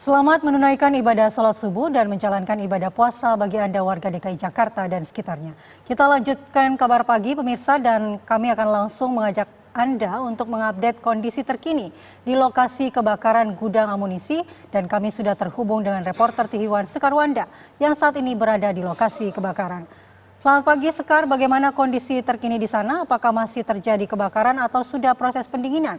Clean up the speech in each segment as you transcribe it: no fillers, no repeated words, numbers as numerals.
Selamat menunaikan ibadah sholat subuh dan menjalankan ibadah puasa bagi Anda warga DKI Jakarta dan sekitarnya. Kita lanjutkan kabar pagi pemirsa dan kami akan langsung mengajak Anda untuk mengupdate kondisi terkini di lokasi kebakaran gudang amunisi dan kami sudah terhubung dengan reporter TV One Sekarwanda yang saat ini berada di lokasi kebakaran. Selamat pagi Sekar, bagaimana kondisi terkini di sana? Apakah masih terjadi kebakaran atau sudah proses pendinginan?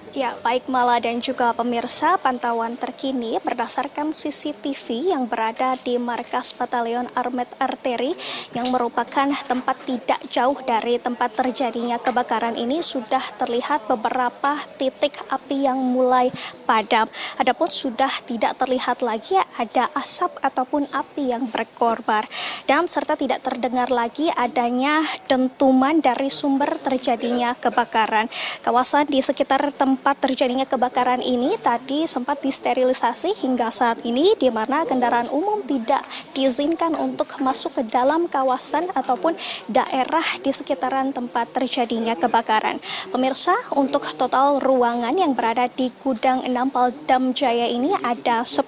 Ya, baik Mala dan juga pemirsa, pantauan terkini berdasarkan CCTV yang berada di markas Batalion Armet Arteri yang merupakan tempat tidak jauh dari tempat terjadinya kebakaran ini sudah terlihat beberapa titik api yang mulai padam. Adapun sudah tidak terlihat lagi ada asap ataupun api yang berkorbar dan serta tidak terdengar lagi adanya dentuman dari sumber terjadinya kebakaran. Kawasan di sekitar tempat terjadinya kebakaran ini tadi sempat disterilisasi hingga saat ini di mana kendaraan umum tidak diizinkan untuk masuk ke dalam kawasan ataupun daerah di sekitaran tempat terjadinya kebakaran. Pemirsa, untuk total ruangan yang berada di gudang 6 Paldam Jaya ini ada 10,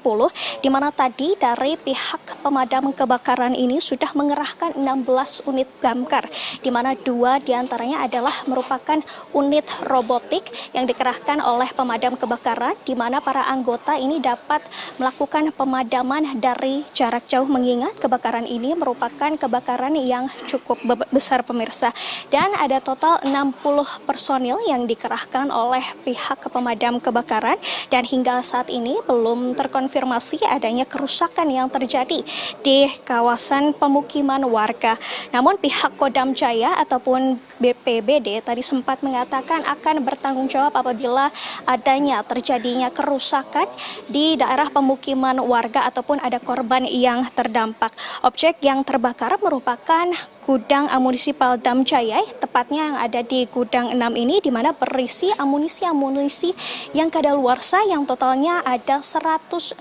di mana tadi dari pihak pemadam kebakaran ini sudah mengerahkan 16 unit damkar, di mana 2 diantaranya adalah merupakan unit robotik yang dikerahkan oleh pemadam kebakaran, di mana para anggota ini dapat melakukan pemadaman dari jarak jauh mengingat kebakaran ini merupakan kebakaran yang cukup besar pemirsa. Dan ada total 60 personil yang dikerahkan oleh pihak pemadam kebakaran dan hingga saat ini belum terkonfirmasi adanya kerusakan yang terjadi di kawasan pemukiman warga. Namun pihak Kodam Jaya ataupun BPBD tadi sempat mengatakan akan bertanggung jawab apabila adanya terjadinya kerusakan di daerah pemukiman warga ataupun ada korban yang terdampak. Objek yang terbakar merupakan gudang amunisi Paldam Jaya, tepatnya yang ada di gudang 6 ini, di mana berisi amunisi yang kadaluarsa yang totalnya ada 160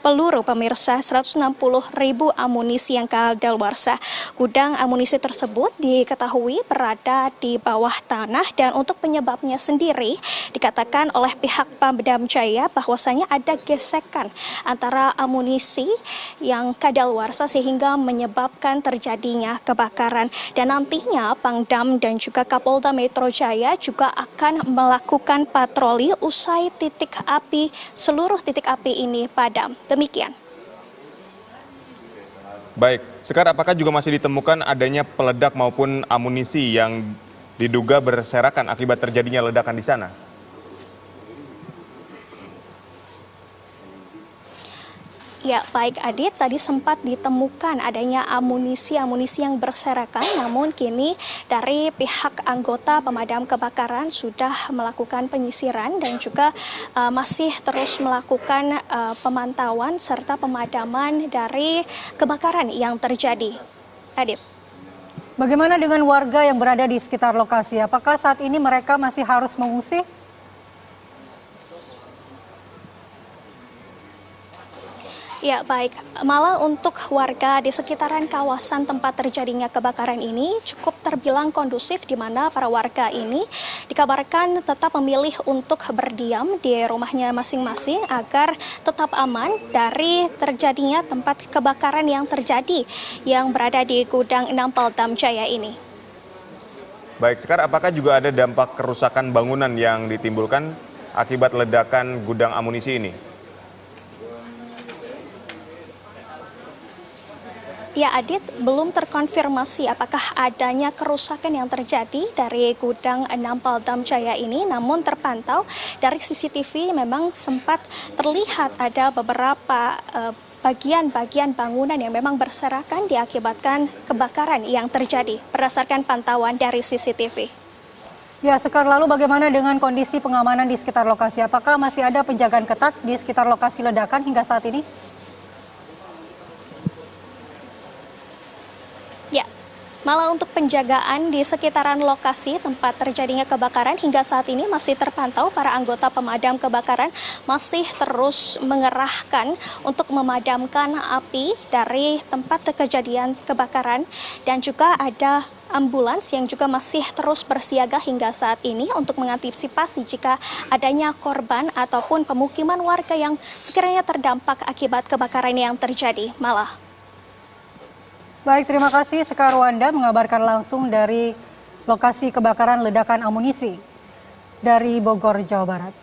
peluru pemirsa, 160.000 amunisi yang kadaluarsa. Gudang amunisi tersebut diketahui berada di bawah tanah dan untuk penyebabnya sendiri dikatakan oleh pihak Paldam Jaya bahwasanya ada gesekan antara amunisi yang kadaluarsa sehingga menyebabkan terjadinya kebakaran. Dan nantinya Pangdam dan juga Kapolda Metro Jaya juga akan melakukan patroli usai seluruh titik api ini padam. Demikian. Baik, Sekar, apakah juga masih ditemukan adanya peledak maupun amunisi yang diduga berserakan akibat terjadinya ledakan di sana? Ya, baik Adit, tadi sempat ditemukan adanya amunisi yang berserakan, namun kini dari pihak anggota pemadam kebakaran sudah melakukan penyisiran dan juga masih terus melakukan pemantauan serta pemadaman dari kebakaran yang terjadi. Adit. Bagaimana dengan warga yang berada di sekitar lokasi? Apakah saat ini mereka masih harus mengungsi? Ya, baik. Malah untuk warga di sekitaran kawasan tempat terjadinya kebakaran ini cukup terbilang kondusif, di mana para warga ini dikabarkan tetap memilih untuk berdiam di rumahnya masing-masing agar tetap aman dari terjadinya tempat kebakaran yang terjadi yang berada di gudang 6 Paldam Jaya ini. Baik, Sekar, apakah juga ada dampak kerusakan bangunan yang ditimbulkan akibat ledakan gudang amunisi ini? Ya Adit, belum terkonfirmasi apakah adanya kerusakan yang terjadi dari gudang 6 Paldam Jaya ini, namun terpantau dari CCTV memang sempat terlihat ada beberapa bagian-bagian bangunan yang memang berserakan diakibatkan kebakaran yang terjadi berdasarkan pantauan dari CCTV. Ya, Sekar, lalu bagaimana dengan kondisi pengamanan di sekitar lokasi? Apakah masih ada penjagaan ketat di sekitar lokasi ledakan hingga saat ini? Ya, Malah untuk penjagaan di sekitaran lokasi tempat terjadinya kebakaran hingga saat ini masih terpantau para anggota pemadam kebakaran masih terus mengerahkan untuk memadamkan api dari tempat kejadian kebakaran, dan juga ada ambulans yang juga masih terus bersiaga hingga saat ini untuk mengantisipasi jika adanya korban ataupun pemukiman warga yang sekiranya terdampak akibat kebakaran yang terjadi. Malah. Baik, terima kasih Sekarwanda mengabarkan langsung dari lokasi kebakaran ledakan amunisi dari Bogor, Jawa Barat.